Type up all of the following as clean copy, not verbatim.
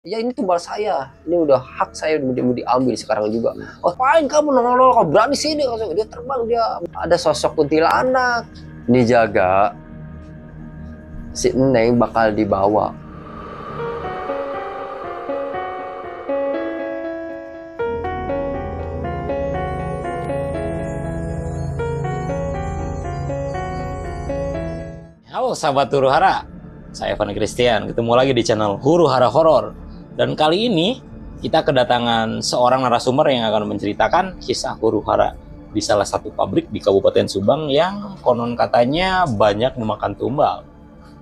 Ya ini tumbal saya, ini udah hak saya mau diambil sekarang juga. Oh, apain kamu nolol, kamu berani sini? Dia terbang, dia ada sosok kuntilanak. Ini jaga si Neng bakal dibawa. Halo sahabat Huru Hara, saya Evan Christian, ketemu lagi di channel Huru Hara Horor. Dan kali ini kita kedatangan seorang narasumber yang akan menceritakan kisah huru hara di salah satu pabrik di Kabupaten Subang yang konon katanya banyak memakan tumbal.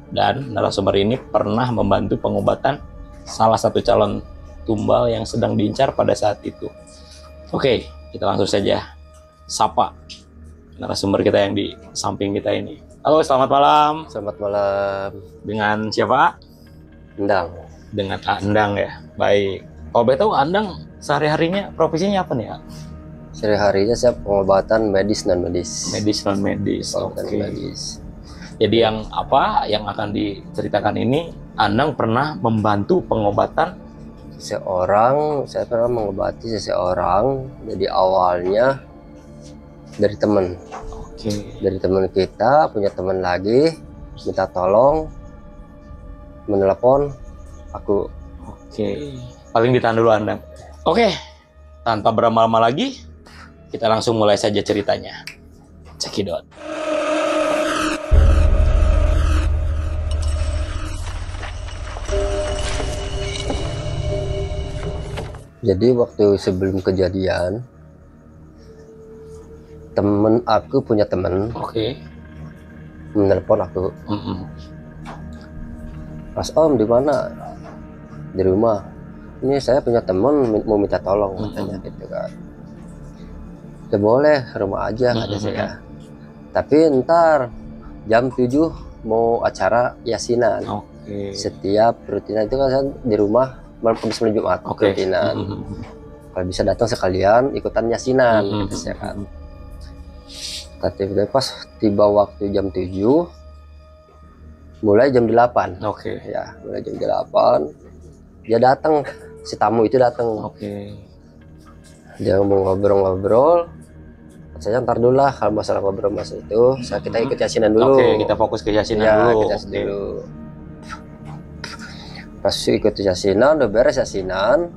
Dan narasumber ini pernah membantu pengobatan salah satu calon tumbal yang sedang diincar pada saat itu. Oke, kita langsung saja sapa narasumber kita yang di samping kita ini. Halo, selamat malam. Selamat malam. Dengan siapa? Endang. Dengan Endang ya. Baik. Kalau boleh tahu Endang sehari-harinya profesinya apa nih ya? Sehari-harinya saya pengobatan medis non medis. Medis non medis. Oke. Medis. Jadi yang apa yang akan diceritakan ini, Endang pernah membantu pengobatan Seseorang, saya pernah mengobati seseorang. Jadi awalnya dari teman. Oke. Dari teman kita, punya teman lagi, minta tolong, menelepon aku. Oke. Paling ditahan dulu Endang. Oke. Tanpa berlama-lama lagi, kita langsung mulai saja ceritanya. Cekidot. Jadi waktu sebelum kejadian, temen aku punya temen Oke. menelpon aku. Mas Om di mana? Di rumah. Ini saya punya temen mau minta tolong katanya gitu kan. Ya boleh, rumah aja kata saya. Tapi ntar jam 7 mau acara yasinan. Oke. Setiap rutinan itu kan saya di rumah malam Kamis malam Jumat. Oke. Rutinan. Kalau bisa datang sekalian ikutan yasinan gitu saya kan. Tapi pas tiba waktu jam 7 mulai jam 8. Oke. Ya, mulai jam 8 dia datang, si tamu itu datang. Oke. Dia mau ngobrol-ngobrol. Saya ntar dulu lah kalau masalah ngobrol mas itu, kita ikut yasinan dulu. Oke, kita fokus ke yasinan ya, dulu. Kita yasin dulu. Pas ikut yasinan, udah beres yasinan,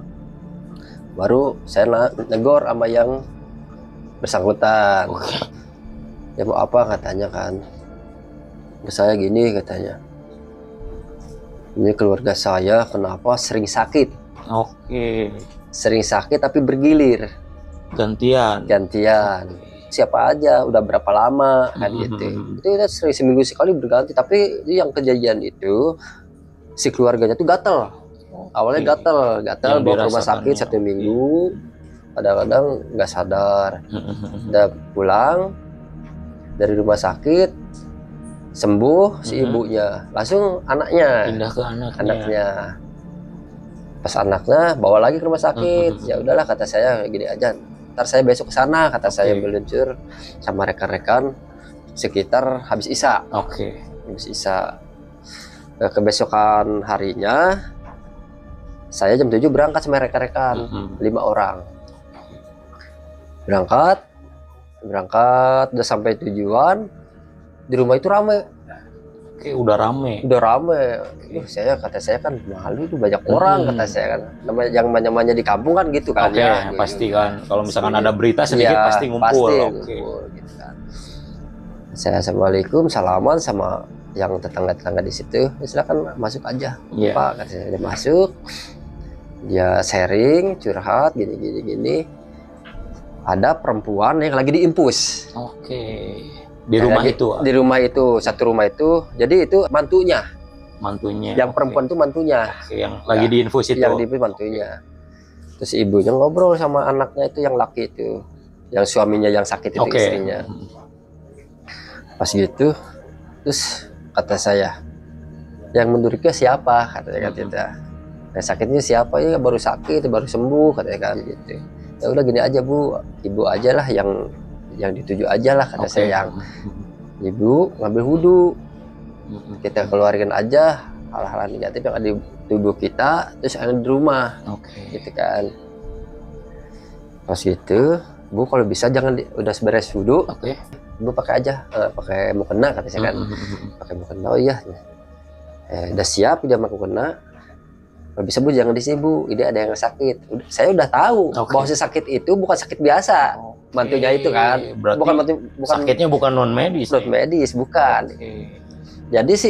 baru saya negor sama yang bersangkutan. Ya mau apa katanya kan? Saya gini katanya. Ini keluarga saya kenapa sering sakit? Oke. Sering sakit tapi bergilir. Gantian. Siapa aja, udah berapa lama kan gitu. Itu udah sering seminggu sekali berganti. Tapi yang kejadian itu si keluarganya tuh gatel. Awalnya gatel bawa ke rumah sakit 1 minggu. Kadang-kadang nggak sadar. Udah pulang dari rumah sakit, sembuh si ibunya, langsung anaknya pindah ke anaknya. Pas anaknya bawa lagi ke rumah sakit. Ya udahlah kata saya gini aja, ntar saya besok ke sana kata saya, meluncur sama rekan-rekan sekitar habis isya. Habis isya. Kebesokan harinya saya jam 7 berangkat sama rekan-rekan 5 orang. Berangkat udah sampai tujuan, di rumah itu rame. Oke, udah rame. Kata saya kan malu itu banyak orang kata saya kan. Namanya di kampung kan gitu kan. Oke, ya. Pasti kan. Kalau misalkan ada berita sedikit ya, pasti ngumpul. Ngumpul gitu kan. Saya assalamualaikum, salaman sama yang tetangga-tetangga di situ. Ya, silakan masuk aja. Pak kata saya, dia masuk. Dia sharing, curhat gini. Ada perempuan yang lagi diinfus. Di rumah itu, satu rumah itu. Jadi itu mantunya. Yang perempuan itu mantunya. Yang lagi diinfus itu. Yang diinfus mantunya. Terus ibunya ngobrol sama anaknya itu yang laki itu. Yang suaminya yang sakit itu istrinya. Pas gitu, terus kata saya, yang menduriknya siapa? Katanya kan gitu. Yang sakitnya siapa? Ya baru sakit, baru sembuh katanya kan gitu. Ya udah gini aja Bu, ibu aja lah yang dituju aja lah kata saya. Yang ibu ngambil wudhu, kita keluarin aja hal-hal negatif yang ada di tubuh kita, terus ada di rumah. Gitu kan. Pas gitu, Bu kalau bisa jangan udah beres wudhu, Bu pakai aja, pakai mukena kata saya kan, pakai mukena. Oh iya, udah siap dia mukena. Kalau bisa Bu jangan di sini Bu, ini ada yang sakit. Saya udah tahu bahwa si sakit itu bukan sakit biasa, mantunya itu kan. Berarti bukan sakitnya bukan non medis. Non medis bukan. Jadi si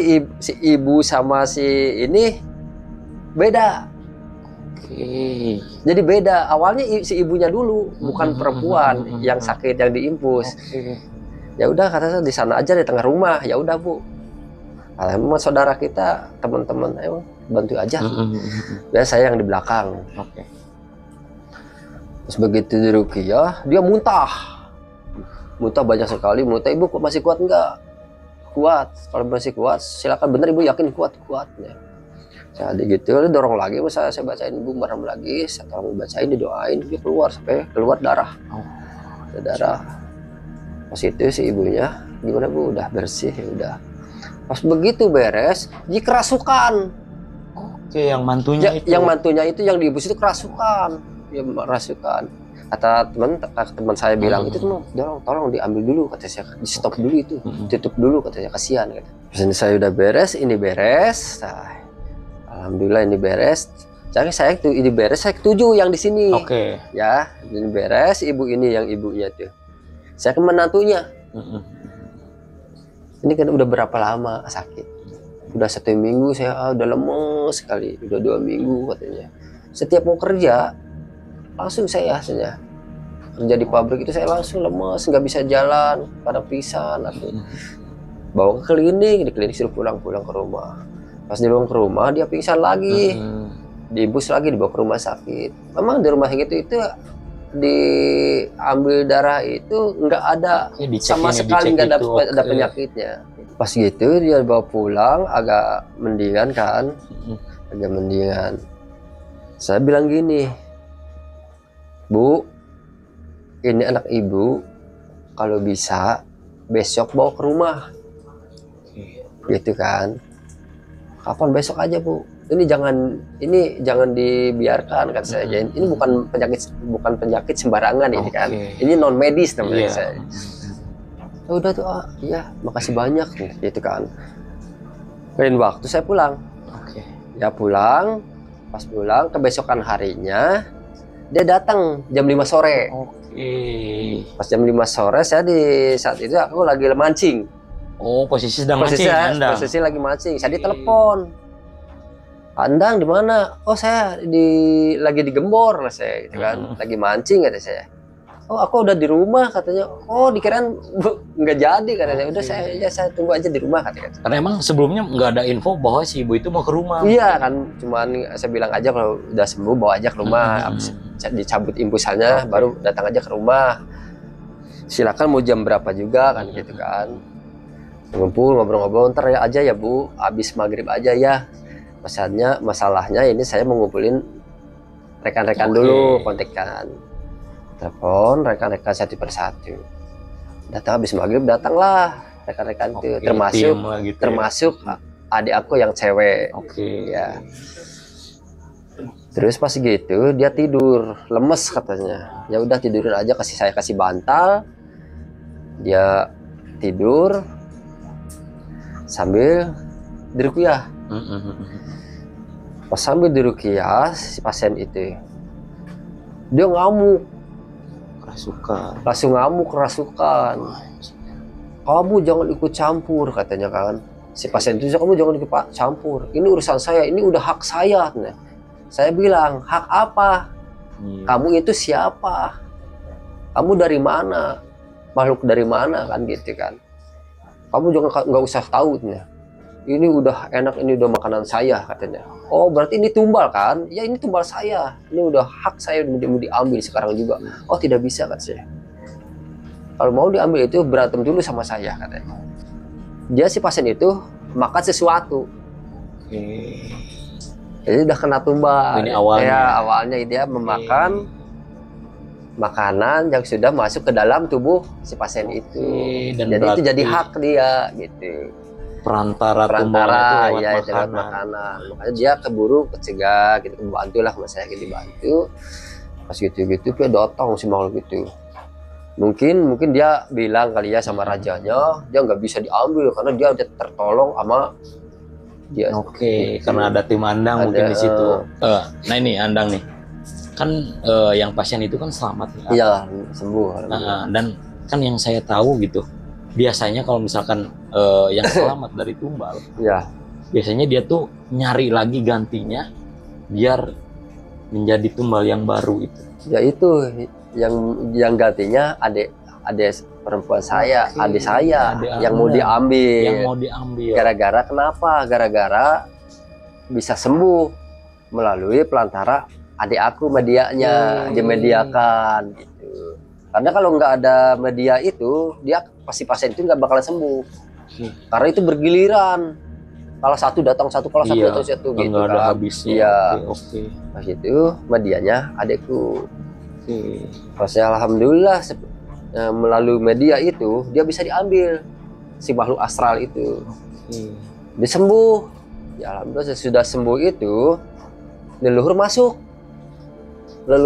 ibu sama si ini beda. Jadi beda. Awalnya si ibunya dulu, bukan perempuan yang sakit yang diinfus. Ya udah kata saya di sana aja di tengah rumah. Ya udah Bu. Kalau saudara kita, teman-teman, ayo bantu aja. Biar saya yang di belakang. Terus begitu di ruqyah, dia muntah banyak sekali. Muntah, Ibu kok masih kuat enggak? Kuat. Kalau masih kuat, silakan. Bener Ibu yakin kuat ya. Jadi gitu, dorong lagi, saya bacain Ibu merem lagi, saya tolong bacain, didoain, dia keluar sampai keluar darah. Darah. Pas itu si ibunya, gimana Bu? Udah bersih ya udah. Pas begitu beres, dia kerasukan. Yang mantunya itu. Yang mantunya itu yang diibus itu kerasukan. Ya kerasukan. Kata teman saya bilang itu teman, tolong diambil dulu kata saya, di stop dulu itu, tutup dulu kata saya, kasihan kata. Terus ini saya udah beres, ini beres. Nah, alhamdulillah ini beres. Jadi saya itu ini beres, saya ketujuh yang di sini. Ya, ini beres, ibu ini yang ibunya tuh. Saya ke menantunya. Ini kan udah berapa lama sakit? Udah 1 minggu saya udah lemes sekali, udah 2 minggu katanya. Setiap mau kerja langsung saya kerja di pabrik itu saya langsung lemes, nggak bisa jalan, pada pisan aku. Bawa ke klinik, di klinik suruh pulang ke rumah. Pas dibawa ke rumah dia pingsan lagi, diibus lagi, dibawa ke rumah sakit. Memang di rumah sakit itu diambil darah itu nggak ada sama sekali, nggak ada penyakitnya. Pas gitu dia bawa pulang agak mendingan kan, agak mendingan. Saya bilang gini, Bu, ini anak Ibu, kalau bisa besok bawa ke rumah, gitu kan. Kapan besok aja Bu? Ini jangan dibiarkan kan saya. Ini bukan penyakit sembarangan ini kan. Ini non medis namanya saya. Udah tuh, iya makasih banyak gitu kan. Lain waktu saya pulang. Ya pulang, pas pulang kebesokan harinya dia datang jam 5 sore. Pas jam 5 sore saya di saat itu aku lagi mancing. Posisi sedang mancing Anda. Posisi lagi mancing. Saya ditelepon. Andang di mana? Oh saya lagi di Gembor lah saya gitu kan. Lagi mancing kata saya. Oh aku udah di rumah katanya. Oh dikirain nggak jadi katanya. Udah saya tunggu aja di rumah katanya. Karena emang sebelumnya nggak ada info bahwa si ibu itu mau ke rumah. Iya kan, cuman saya bilang aja kalau udah sembuh bawa aja ke rumah. Habis dicabut impusannya baru datang aja ke rumah. Silakan mau jam berapa juga kan gitu kan. Ngumpul ngobrol-ngobrol ntar aja ya Bu, habis maghrib aja ya. Masalahnya ini saya mengumpulin rekan-rekan dulu, kontekan, telepon rekan-rekan satu persatu. Datang habis maghrib datanglah rekan-rekan itu, termasuk adik aku yang cewek. Ya. Terus pas gitu dia tidur, lemes katanya. Ya udah tidurin aja, saya kasih bantal. Dia tidur sambil diruqyah. Pas sambil diruqyah si pasien itu dia ngamuk, langsung ngamuk kerasukan. Kamu jangan ikut campur katanya kan. Si pasien itu, kamu jangan ikut campur. Ini urusan saya, ini udah hak saya. Nah, saya bilang, hak apa? Kamu itu siapa? Kamu dari mana? Makhluk dari mana kan gitu kan? Kamu jangan nggak usah tahu nih. Ini udah enak, ini udah makanan saya katanya. Oh berarti ini tumbal kan? Ya ini tumbal saya. Ini udah hak saya mau diambil sekarang juga. Oh tidak bisa katanya. Kalau mau diambil itu berantem dulu sama saya katanya. Dia si pasien itu makan sesuatu. Jadi udah kena tumbal. Ini awalnya. Ya awalnya dia memakan makanan yang sudah masuk ke dalam tubuh si pasien itu. Dan jadi itu jadi hak dia gitu. perantara tumbalnya itu lewat ya, itu lewat makanan. Makanya dia keburu kecegah gitu, bantu lah sama saya gitu, dibantu. Pas gitu-gitu dia datang si makhluk itu. Mungkin dia bilang kali ya sama rajanya, dia nggak bisa diambil karena dia udah tertolong sama dia. Oke, karena ada tim Andang mungkin di situ. Nah ini Andang nih, kan yang pasien itu kan selamat ya? Iya, sembuh. Dan kan yang saya tahu gitu, biasanya kalau misalkan yang selamat dari tumbal, ya biasanya dia tuh nyari lagi gantinya biar menjadi tumbal yang baru itu. Ya itu yang gantinya adik perempuan saya, adik saya yang mau diambil. Yang mau diambil. Gara-gara kenapa? Gara-gara bisa sembuh melalui pelantara adik aku, medianya dimediakan gitu. Karena kalau nggak ada media itu, dia pasti pasien itu nggak bakalan sembuh. Karena itu bergiliran. Kalau satu datang satu, kalau satu datang satu gitu kan. Ada habisnya. Iya. Oke. Pas itu medianya adikku. Pas alhamdulillah melalui media itu dia bisa diambil si makhluk astral itu. Dia sembuh. Ya alhamdulillah sudah sembuh itu leluhur masuk. Ya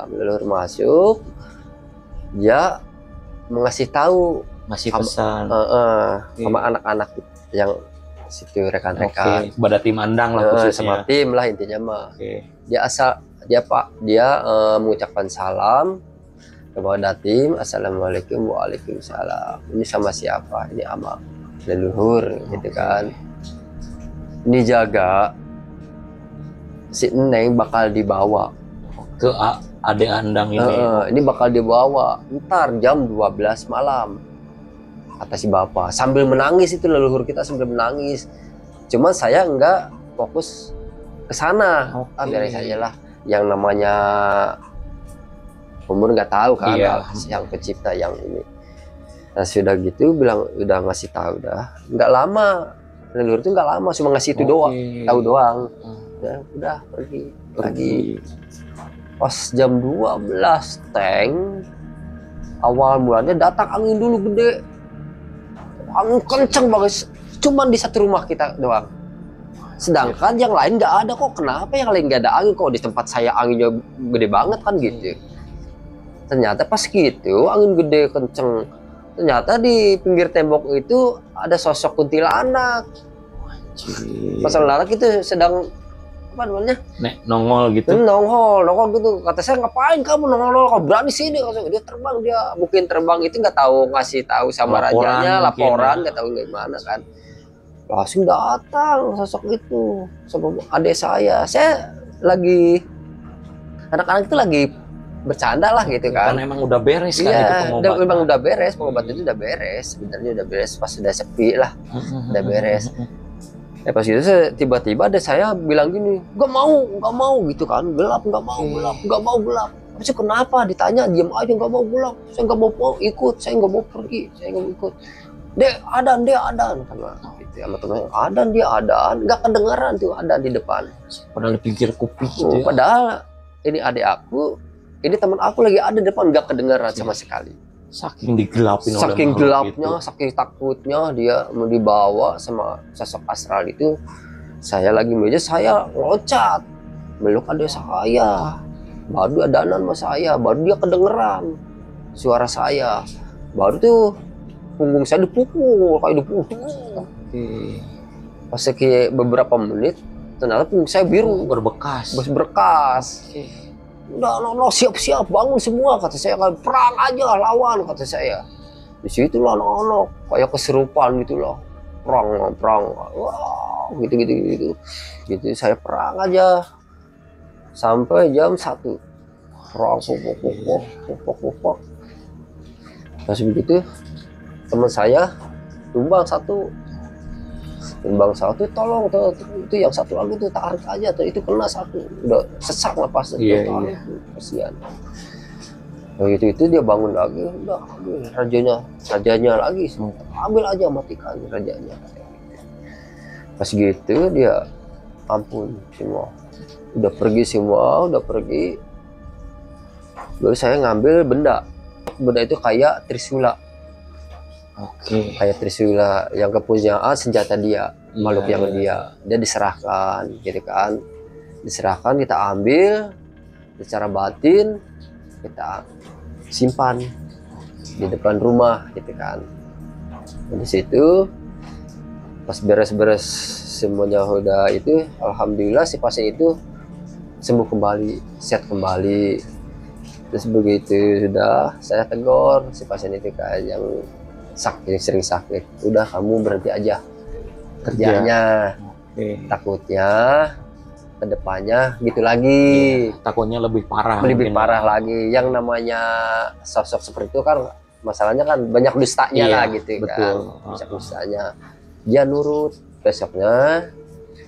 leluhur masuk. Dia mengasih tahu, masih pesan sama anak-anak yang situ, rekan-rekan. Kepada tim Andang lah khususnya. Sama tim lah intinya mah. Dia mengucapkan salam kepada tim, assalamualaikum, waalaikumsalam. Ini sama siapa? Ini sama leluhur gitu kan. Ini jaga si Neng bakal dibawa ke adik Andang ini. Ini bakal dibawa ntar jam 12 malam kata si bapak, sambil menangis itu leluhur kita, sambil menangis. Cuman saya enggak fokus ke sana. Biarin saja lah, yang namanya umur nggak tahu kan, yang pencipta yang ini. Nah sudah gitu bilang, udah ngasih tahu, nggak lama leluhur itu nggak lama, cuma ngasih itu doang, tahu doang. Ya udah pergi. Pas jam 12 tank awal mulanya datang angin dulu gede, angin kenceng banget, cuman di satu rumah kita doang. Sedangkan yang lain nggak ada kok. Kenapa yang lain nggak ada angin kok? Di tempat saya anginnya gede banget kan gitu. Ternyata pas gitu angin gede kenceng, ternyata di pinggir tembok itu ada sosok kuntilanak. Pas kuntilanak itu sedang apa namanya? Nongol gitu. Nongol gitu. Kata saya, ngapain kamu nongol? Kau berani sini? Dia terbang, dia mungkin terbang itu nggak tahu, ngasih tahu sama rajanya, laporan nggak tahu gimana kan. Langsung datang sosok itu sama adik saya. Saya lagi, anak-anak itu lagi bercanda lah gitu kan. Karena emang udah beres kan itu pengobatan. Memang udah beres, pengobatan itu udah beres. Sebenarnya udah beres, pas sudah sepi lah, udah beres. Pas itu tiba-tiba ada saya bilang gini, nggak mau gitu kan, gelap, nggak mau gelap. Tapi kenapa? Ditanya diam aja, nggak mau gelap. Saya nggak mau ikut, saya nggak mau pergi, saya nggak mau ikut. Dek, adan karena gitu sama teman, adan, nggak kedengaran tuh adan di depan. Padahal di pinggir kuping gitu ya. Padahal ini adik aku, ini teman aku lagi ada di depan, nggak kedengaran sama sekali. Saking digelapin oleh saking gelapnya, saking takutnya dia mau dibawa sama sosok astral itu. Saya lagi meja, saya loncat meluk adik saya, baru adanan sama saya, baru dia kedengeran suara saya, baru tuh punggung saya dipukul kayak dipukul. Pas beberapa menit ternyata punggung saya biru, berbekas. Udah, siap-siap bangun semua, kata saya, perang aja, lawan, kata saya. Di situ lah anak-anak kayak keserupan gitu loh, perang, wah, gitu. Saya perang aja sampai jam 1, perang, pokok. Pas begitu teman saya tumbang satu, tolong tuh, itu yang satu lagi tuh tarik aja tuh, itu kena satu, udah sesak napasnya. Kasihan. Itu dia bangun lagi, udah rajanya lagi, ambil aja, matikan rajanya. Pas gitu dia ampun semua, udah pergi. Lalu saya ngambil benda itu kayak trisula. Oke. Kayak Trisula yang kepunyaan senjata dia, makhluk yang dia diserahkan gitu kan. Diserahkan, kita ambil secara batin, kita simpan di depan rumah gitu kan. Di situ pas beres-beres semuanya udah itu, alhamdulillah si pasien itu sembuh kembali, sehat kembali. Terus begitu sudah saya tegur si pasien itu kan yang sakit, sering sakit, udah kamu berhenti aja kerjanya. Takutnya kedepannya gitu lagi. Takutnya lebih parah. Lebih parah lagi. Yang namanya sosok seperti itu kan masalahnya kan banyak dustanya lah gitu kan. Banyak dustanya. Dia nurut. Besoknya,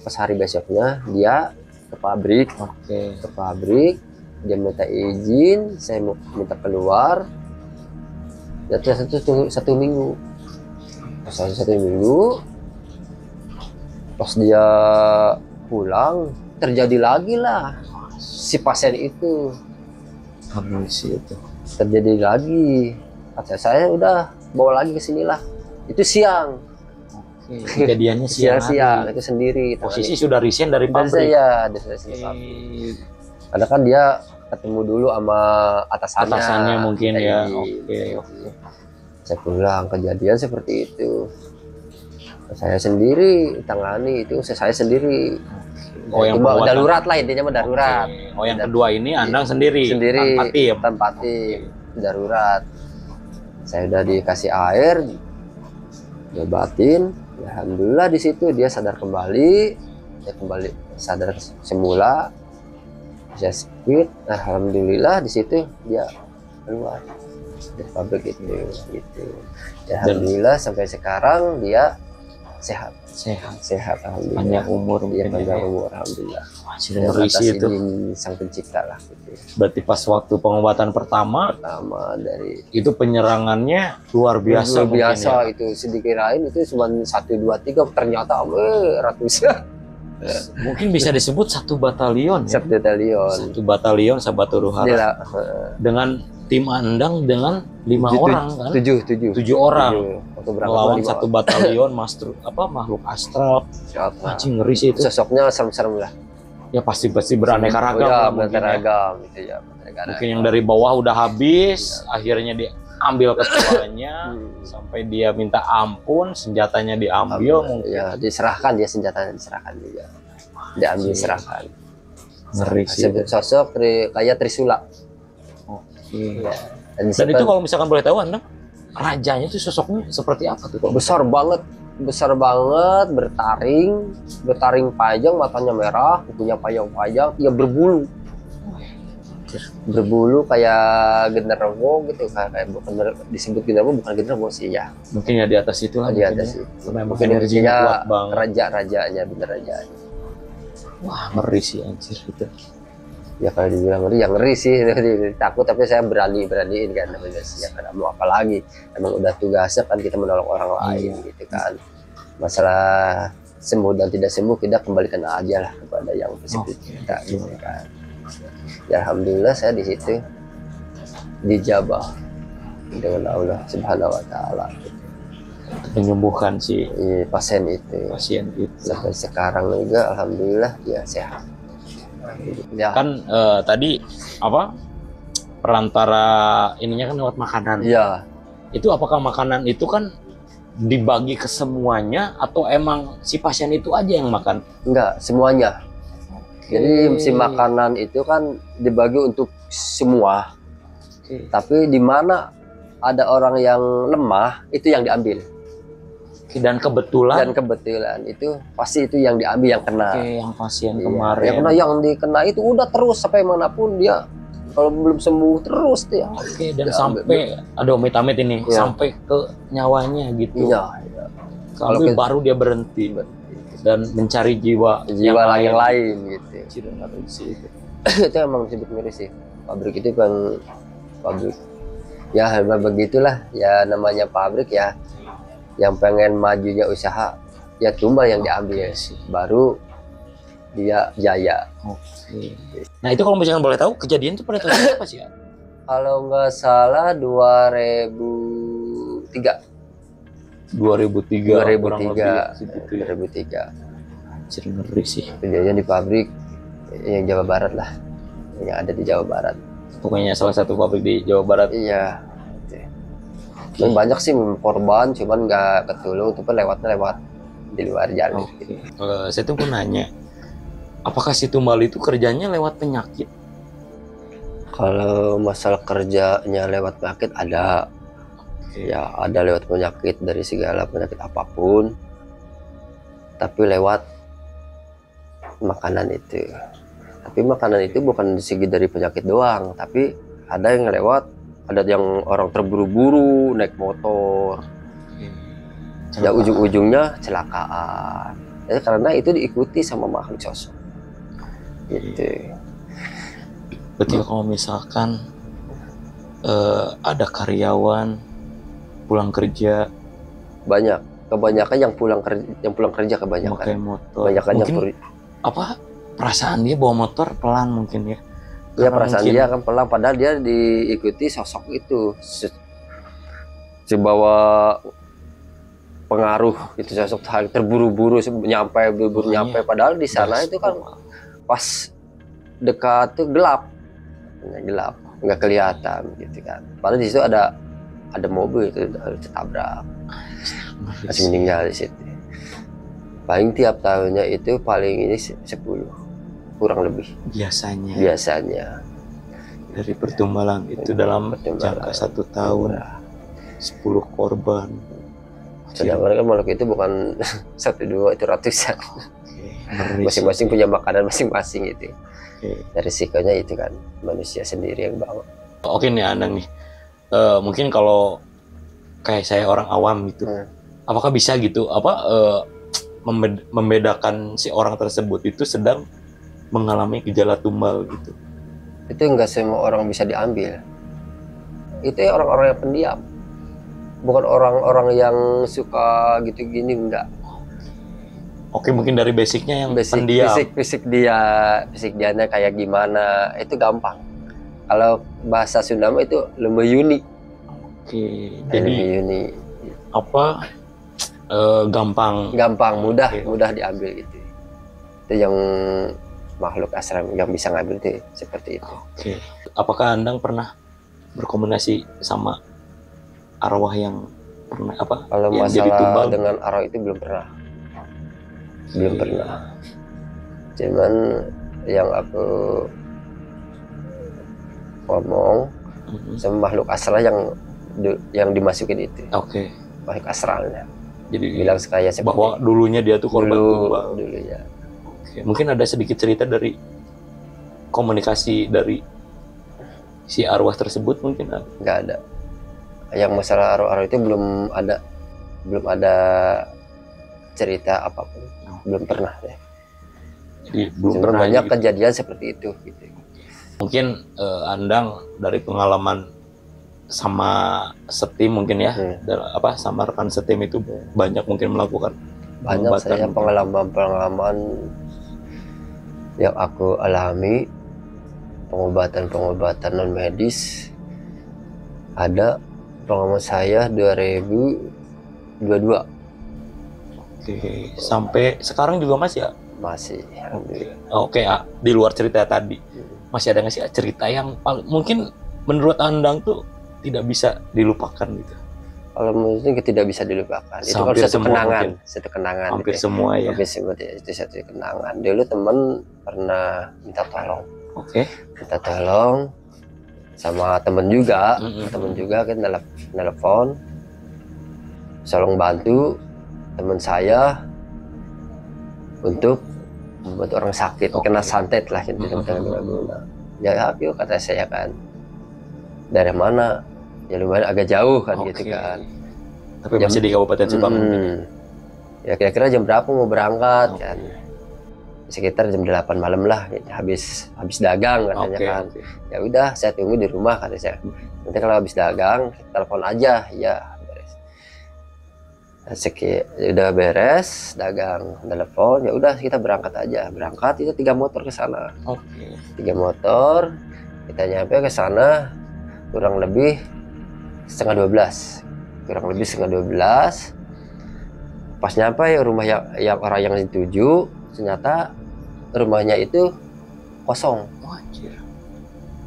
pas hari besoknya dia ke pabrik. Ke pabrik, dia minta izin, saya minta keluar. Jatuh satu minggu. Pas satu minggu, pas dia pulang, terjadi lagi lah si pasien itu. Terjadi lagi. Kata saya udah bawa lagi ke sini lah. Itu siang. Kejadiannya siang itu sendiri. Posisi sudah resign dari pabrik. Saya dari pabrik. Karena kan dia ketemu dulu sama atasannya mungkin ya. Saya pulang, kejadian seperti itu. Saya sendiri tangani itu, saya sendiri. Yang darurat lah, intinya mah darurat. Yang kedua ini Andang sendiri tanpa tim, darurat. Saya udah dikasih air, diobatin, alhamdulillah di situ dia sadar kembali, sadar semula. Saya speed, alhamdulillah di situ dia keluar dari pabrik itu gitu. Alhamdulillah sampai sekarang dia sehat alhamdulillah. Panjang umur, alhamdulillah. Ngeri sih itu. Sang pencipta lah gitu. Berarti pas waktu pengobatan pertama dari itu penyerangannya luar biasa. Itu sedikirain itu cuma 1, 2, 3, ternyata ratusan. Mungkin bisa disebut satu batalion. Satu batalion Sahabat Huru Hara. Dengan tim Andang dengan 5 orang kan? 7 orang. Melawan satu batalion makhluk astral. Ngeri sih itu. Sosoknya serem-serem lah. Ya pasti beraneka ragam. Mungkin yang dari bawah udah habis, akhirnya diambil ketuanya sampai dia minta ampun, senjatanya diambil. Ya, diserahkan dia, senjatanya diserahkan juga. Diambil, serahkan. Ngeri sih. Sosok kayak Trisula. Ya. Dan itu kalau misalkan boleh tahu Anda, rajanya itu sosoknya seperti apa tuh? Besar banget, bertaring panjang, matanya merah, kukunya panjang, dia berbulu. Berbulu kayak genderuwo gitu, kayak bukan disebut genderuwo, bukan genderuwo sih ya. Mungkin ya di atas itu lah. Di atas itu. Mungkin energinya raja-rajanya, bener rajanya. Wah, ngeri sih anjir itu. Ya kalau dibilang ngeri sih, takut, tapi saya beraniin kan, ya kan mau apa lagi, emang udah tugasnya kan kita menolong orang lain gitu kan. Masalah sembuh dan tidak sembuh kita kembalikan aja lah kepada yang pencipta gitu kan. Ya alhamdulillah saya di situ dijabah dengan Allah Subhanahu wa taala gitu. Menyembuhkan si pasien itu. Sampai sekarang juga alhamdulillah dia sehat. Ya. Kan tadi perantara ininya kan lewat makanan. Iya. Itu apakah makanan itu kan dibagi ke semuanya atau emang si pasien itu aja yang makan? Enggak, semuanya. Jadi si makanan itu kan dibagi untuk semua. Tapi di mana ada orang yang lemah itu yang diambil. Dan kebetulan itu pasti itu yang diambil, yang kena. Yang pasien kemarin. Yang dikena itu udah terus sampai manapun dia, kalau belum sembuh terus dia. Dan sampai ada amit-amit ini sampai ke nyawanya gitu. Iya. Kalau baru dia berhenti dan mencari jiwa yang lain gitu. Itu emang disebut ngeri sih. Pabrik itu kan pabrik. Ya begitulah ya namanya pabrik ya. Yang pengen majunya usaha ya tumbal yang diambil sih, baru dia jaya. Nah itu kalau misalkan boleh tahu kejadian itu pada tahun apa sih ya? Kalau nggak salah 2003. 2003 kurang lebih 2003. Anjir, ngeri sih. Kerjanya di pabrik yang Jawa Barat lah, yang ada di Jawa Barat. Pokoknya salah satu pabrik di Jawa Barat. Iya. Dan banyak sih korban, cuman nggak ketulung, itu pun lewatnya lewat di luar jalur. Gitu. Saya tuh pun nanya, apakah si tumbal itu kerjanya lewat penyakit? Kalau masalah kerjanya lewat penyakit ada, ya ada lewat penyakit dari segala penyakit apapun, tapi lewat makanan itu. Tapi makanan itu bukan segi dari penyakit doang, tapi ada yang lewat. Ada yang orang terburu-buru naik motor, ya ujung-ujungnya celakaan. Ya, karena itu diikuti sama makhluk sosok. Gitu. Berarti kalau misalkan ada karyawan pulang kerja, kebanyakan yang pulang kerja kebanyakan. Pakai motor. Kebanyakan mungkin yang apa perasaan dia bawa motor pelan mungkin ya. Ya perasaan dia kan pelan, padahal dia diikuti sosok itu, sebawa pengaruh itu sosok terburu-buru nyampe padahal di sana itu kan pas dekat tuh gelap nggak kelihatan gitu kan, padahal di situ ada mobil itu harus ditabrak, masih meninggal di situ. Paling tiap tahunnya itu paling ini 10 kurang lebih biasanya dari pertumbalan itu dalam jangka 1 tahun 10 korban. Sedangkan kan makhluk itu bukan 1-2, itu ratusan. Masing-masing punya makanan masing-masing itu. Risikonya itu kan manusia sendiri yang bawa. Oke nih Andang nih, mungkin kalau kayak saya orang awam gitu, apakah bisa gitu membedakan si orang tersebut itu sedang mengalami gejala tumbal gitu? Itu enggak semua orang bisa diambil. Itu ya orang-orang yang pendiam, bukan orang-orang yang suka gitu gini, enggak. Oke, mungkin dari basicnya yang pendiam. Fisik dianya kayak gimana itu gampang. Kalau bahasa Sunda itu lembeyuni. Oke, jadi gampang mudah diambil gitu. Itu yang makhluk astral yang bisa ngambil itu seperti itu. Oke. Apakah Andang pernah berkomunikasi sama arwah yang pernah Kalau yang masalah jadi tumbal dengan arwah itu belum pernah. Cuman yang aku ngomong sama makhluk astral yang dimasukin itu. Makhluk astralnya. Jadi bilang sekaya bahwa dulunya dia tuh korban tumbal. Dulu ya. Mungkin ada sedikit cerita dari komunikasi dari si arwah tersebut mungkin? Nggak ada. Yang masalah arwah itu belum ada cerita apapun, belum pernah ya. Jadi belum pernah banyak gitu. Kejadian seperti itu. Gitu. Mungkin Andang dari pengalaman sama setim mungkin ya, sama rekan setim itu banyak mungkin melakukan. Banyak saya pengalaman yang aku alami, pengobatan non medis. Ada pengalaman saya 2022. Sampai sekarang juga masih ya? Masih. Oke, di luar cerita tadi masih ada nggak sih cerita yang mungkin menurut Andang tuh tidak bisa dilupakan gitu? Kalau mungkin tidak bisa dilupakan. Itu kan satu kenangan. Hampir semua ya. Hampir semua itu satu kenangan. Dulu teman pernah minta tolong. Minta tolong sama temen juga. Temen juga kan nelpon. Tolong bantu teman saya untuk membantu orang sakit, kena santet lah gitu. Ya yuk kata saya kan. Dari mana? Ya lumayan agak jauh kan gitu kan. Tapi masih di Kabupaten Subang. Ya kira-kira jam berapa mau berangkat kan? Sekitar jam 8 malam lah, habis dagang katanya kan. Ya udah saya tunggu di rumah kata saya. Nanti kalau habis dagang telepon aja, ya beres. Udah beres dagang, telepon, ya udah kita berangkat aja. Berangkat itu 3 motor ke sana. 3 motor, kita nyampe ke sana kurang lebih setengah 12. Pas nyampe rumah yang orang yang dituju, ternyata rumahnya itu kosong.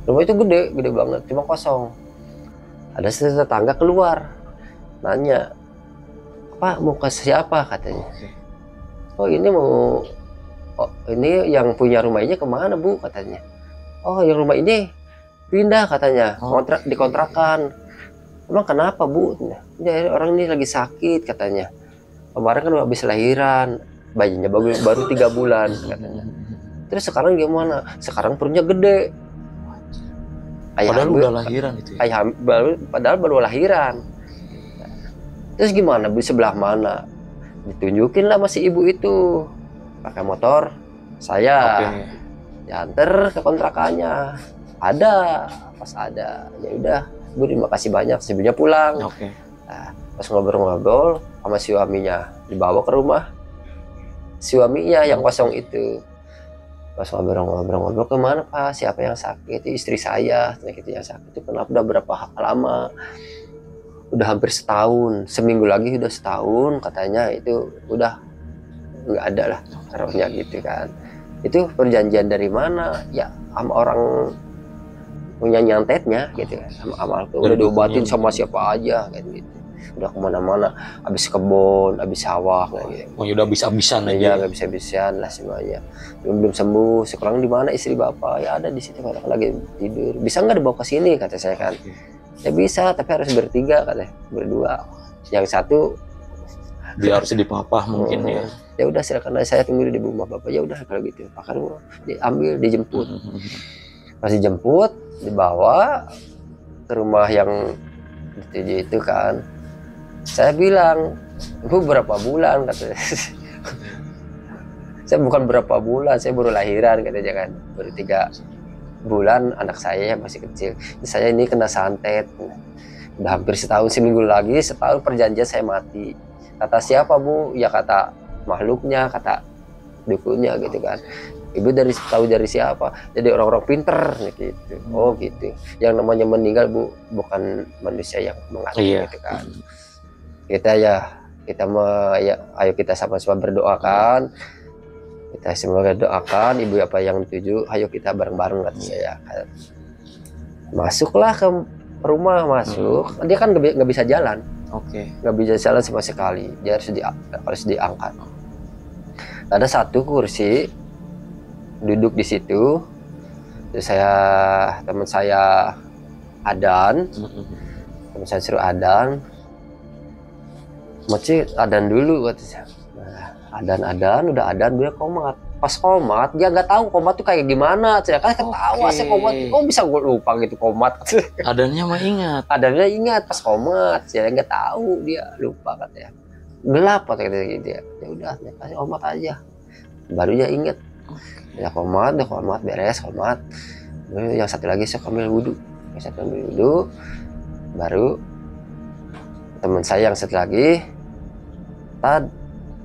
Rumah itu gede banget, cuma kosong. Ada tetangga keluar, nanya, "Pak, mau ke siapa?" katanya. "Oh, ini ini yang punya rumah ini kemana, Bu?" katanya. "Oh, yang rumah ini pindah," katanya, dikontrakan. "Emang kenapa, Bu?" "Ya, orang ini lagi sakit," katanya. "Kemarin kan habis lahiran, bayinya baru 3 bulan," katanya. "Terus sekarang gimana?" "Sekarang perutnya gede." Padahal udah lahiran itu ya? Padahal baru lahiran. "Terus gimana, Bu, sebelah mana?" Ditunjukin lah masih ibu itu pakai motor saya. Diantar ke kontrakannya. Pas ada, ya udah, Bu, terima kasih banyak, ibunya pulang. Nah, pas ngobrol-ngobrol sama suaminya, dibawa ke rumah suaminya yang kosong itu. Pas ngobrol-ngobrol, "Kemana, Pak? Siapa yang sakit?" "Itu istri saya," gitu, "yang sakit itu kenapa, udah berapa lama?" "Udah hampir setahun, seminggu lagi udah setahun," katanya. Itu udah nggak ada lah rohnya gitu kan. Itu perjanjian dari mana? Ya sama orang punya nyantetnya gitu kan, sama amal tuh udah diobatin sama siapa aja kayak gitu. Udah kemana-mana, habis kebun, habis sawah kayak gitu. Oh, udah habis-habisan aja. Ya, nggak bisa-habisan lah semuanya. Belum sembuh. Sekarang di mana istri Bapak? "Ya ada di situ, lagi tidur." "Bisa nggak dibawa ke sini?" kata saya kan. "Ya bisa, tapi harus bertiga," katanya, berdua. Yang satu dia harus dipapah mungkin ya. "Ya udah, silakan, saya tunggu di rumah Bapak." "Ya udah kalau gitu." Akan diambil, dijemput. Pas dijemput, dibawa ke rumah yang dituju itu kan. Saya bilang, "Bu, berapa bulan?" katanya. "Saya bukan berapa bulan, saya baru lahiran," katanya kan. "Baru 3 bulan anak saya yang masih kecil. Saya ini kena santet. Udah hampir setahun, seminggu lagi setahun perjanjian saya mati." "Kata siapa, Bu?" "Ya kata makhluknya, kata dukunnya," gitu kan. "Ibu tahu dari siapa?" "Jadi orang-orang pinter," gitu. "Oh gitu. Yang namanya meninggal, Bu, bukan manusia yang mengatur," gitu kan. Ayo kita sama-sama berdoakan. Kita semua doakan ibu apa yang dituju, ayo kita bareng-bareng, kata saya. Masuklah ke rumah, dia kan nggak bisa jalan. Nggak bisa jalan sama sekali, dia harus diangkat. Ada satu kursi, duduk di situ. Terus teman saya adan, teman saya suruh adan. "Moci, adan dulu," katanya. Nah, adan, udah adan, dia komat. Pas komat, dia nggak tahu komat tuh kayak gimana. Saya kan ketawa, saya komat, kok bisa gue lupa gitu komat. Adannya mah ingat. Adannya ingat pas komat, saya nggak tahu, dia lupa katanya. Gelap katanya gitu ya. Ya udah, kasih komat aja. Baru dia ingat. Ya komat, beres komat. Yang satu lagi saya ambil wudhu. Baru teman saya yang satu lagi, "Tad,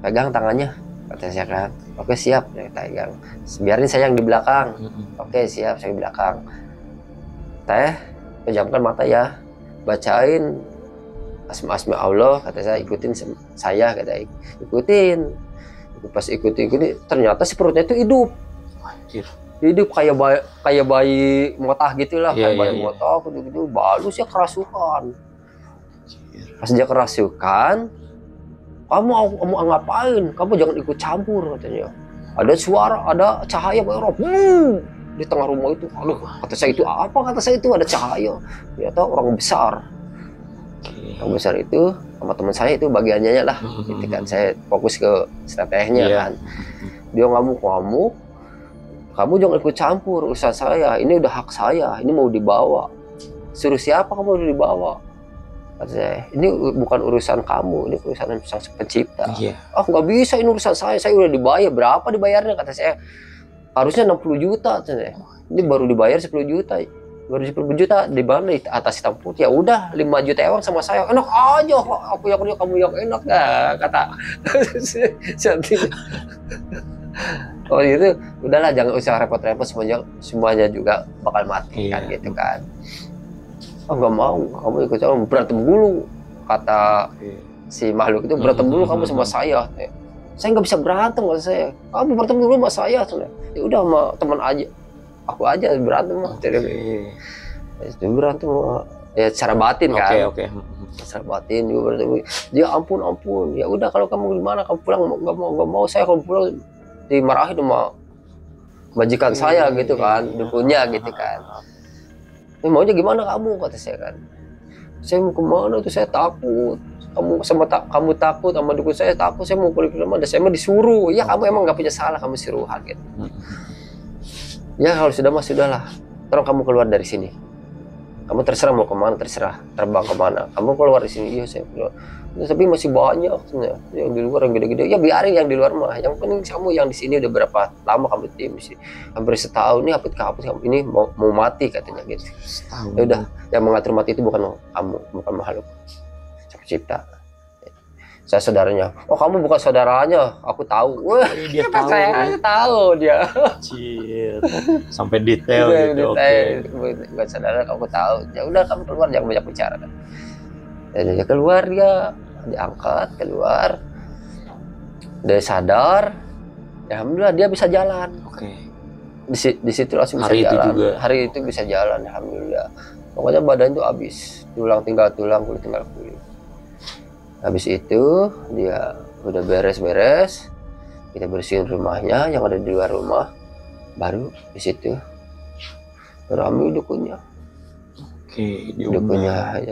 pegang tangannya," kata saya kan. "Oke, siap," saya pegang. "Biarin saya yang di belakang." "Oke, siap, saya di belakang." "Teh, pejamkan mata ya, bacain asma-asma Allah," kata saya. "Ikutin saya," kata. Ikutin. Pas ikuti, ternyata si perutnya itu hidup. Hidup kayak bayi motah gitulah, kayak bayi motah gitu, balus ya, kerasukan. Pas dia kerasukan, "Kamu mau ngapain? Kamu jangan ikut campur," katanya. "Ada suara, ada cahaya merah di tengah rumah itu." Aduh, kata saya, "Itu apa?" Kata saya, "Itu ada cahaya." Ternyata orang besar. Orang besar itu sama teman saya itu bagiannya lah. Gitu kan, saya fokus ke stratehnya kan. Dia ngamuk, "Kamu jangan ikut campur urusan saya. Ini udah hak saya. Ini mau dibawa." "Suruh siapa kamu udah dibawa?" Kata saya, "Ini bukan urusan kamu, ini urusan sang pencipta." "Oh, nggak bisa, ini urusan saya udah dibayar." "Berapa dibayarnya?" Kata saya. "Harusnya 60 juta. Kata saya. "Ini baru dibayar 10 juta. Baru 10 juta di mana di atas hitam putih." "Ya udah, 5 juta ewang sama saya." "Enak aja, aku yang kerja, kamu yang enak," kata. Oh gitu, udahlah, jangan usah repot-repot, semuanya juga bakal mati kan gitu kan. "Oh, nggak mau, kamu ikut campur, berantem dulu," kata si makhluk itu, berantem dulu kamu sama saya. Saya nggak bisa berantem sama saya. Kamu berantem dulu sama saya. Ya udah sama teman aja. Aku aja berantem mah. Itu berantem ya secara batin kan. Secara batin juga berantem. Dia ampun. Ya udah kalau kamu gimana kamu pulang, nggak mau saya kalau pulang dimarahin sama majikan saya gitu kan, dukunnya gitu kan. Ini maunya gimana kamu, kata saya kan. Saya mau kemana tuh, saya takut. Kamu takut sama dukun saya takut, saya mau pergi kemana, saya mah disuruh. Ya kamu emang nggak punya salah, kamu suruhan gitu. Ya kalau sudah mah sudahlah, tolong kamu keluar dari sini. Kamu terserah mau kemana, terserah terbang kemana. Kamu keluar di sini. Iya saya keluar. Tapi masih banyak yang di luar yang gede-gede. Ya biarin yang di luar mah. Yang penting kamu yang di sini udah berapa lama kamu tim di sini? Hampir setahun nih, hapus kamu ini mau mati katanya gitu. Ya udah, yang mengatur mati itu bukan kamu, bukan makhluk cipta. Saya saudaranya. Oh kamu bukan saudaranya, aku tahu. Wah, dia tahu. Saya tahu dia. Cil. Sampai detail gitu. Bukan saudara, kamu tahu. Ya udah kamu keluar, jangan banyak bicara kan. Dan dia keluar, dia diangkat keluar. Dia sadar. Ya, alhamdulillah dia bisa jalan. Di situ langsung bisa jalan. Hari itu bisa jalan, alhamdulillah. Pokoknya badan itu habis. Tulang tinggal tulang, kulit tinggal kulit. Habis itu dia udah beres-beres, kita bersihin rumahnya yang ada di luar rumah, baru di situ rame dukunnya. Dukunnya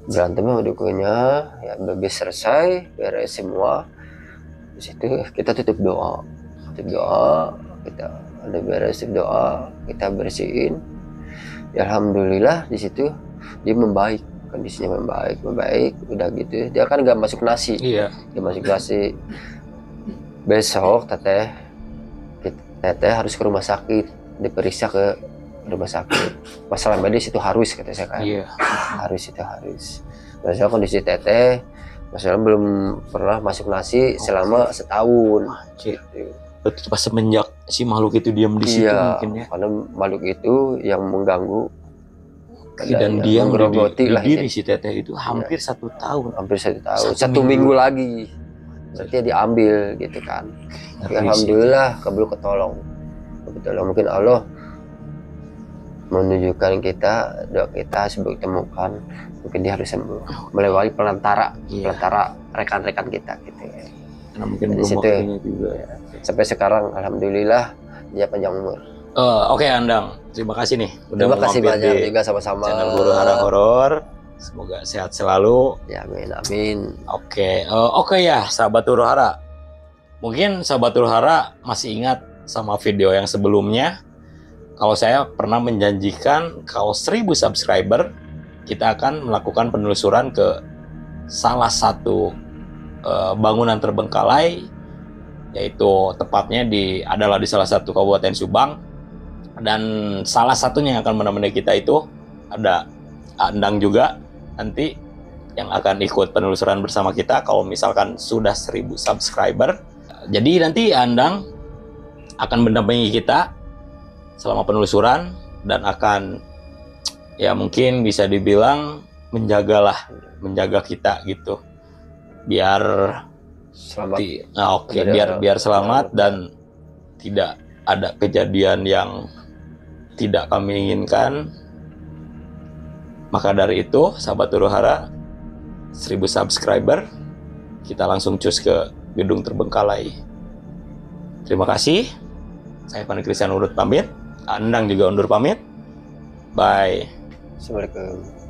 berantem sama dukunnya, ya habis selesai beres semua. Di situ kita tutup doa, kita ada beres doa, kita bersihin. Ya alhamdulillah di situ dia membaik. Kondisinya membaik, udah gitu. Dia kan nggak masuk nasi. Dia masuk nasi. Besok teteh harus ke rumah sakit, diperiksa ke rumah sakit. Masalah medis itu harus, kata saya kan. Harus. Masalah kondisi teteh, masalah belum pernah masuk nasi selama setahun. Berarti pas semenjak si makhluk itu diam di situ mungkin ya. Karena makhluk itu yang mengganggu. Dan dia menggerogoti diri si teteh itu hampir 1 tahun. Hampir 1 tahun. 1 minggu lagi. Berarti diambil gitu kan. Ya, alhamdulillah ketolong. Mungkin Allah menunjukkan kita, doa kita sebelum ditemukan. Mungkin dia harus sembuh. Melewati pelantara rekan-rekan kita gitu ya. Karena mungkin belum waktunya juga. Sampai sekarang alhamdulillah dia panjang umur. Oke Andang, terima kasih nih udah mampir banyak juga sama-sama channel Huru Hara Horor. Semoga sehat selalu. Ya amin. Oke ya sahabat Huru Hara. Mungkin sahabat Huru Hara masih ingat sama video yang sebelumnya. Kalau saya pernah menjanjikan kalau 1000 subscriber kita akan melakukan penelusuran ke salah satu bangunan terbengkalai, yaitu tepatnya adalah di salah satu kabupaten Subang. Dan salah satunya yang akan menemani kita itu ada Andang juga nanti yang akan ikut penelusuran bersama kita kalau misalkan sudah 1000 subscriber. Jadi nanti Andang akan mendampingi kita selama penelusuran dan akan ya mungkin bisa dibilang menjaga kita gitu biar selamat. Biar selamat dan tidak ada kejadian yang tidak kami inginkan. Maka dari itu sahabat Huru Hara, 1000 subscriber kita langsung cus ke gedung terbengkalai. Terima kasih. Saya Fani Christian urut pamit, Andang juga undur pamit. Bye. Assalamualaikum.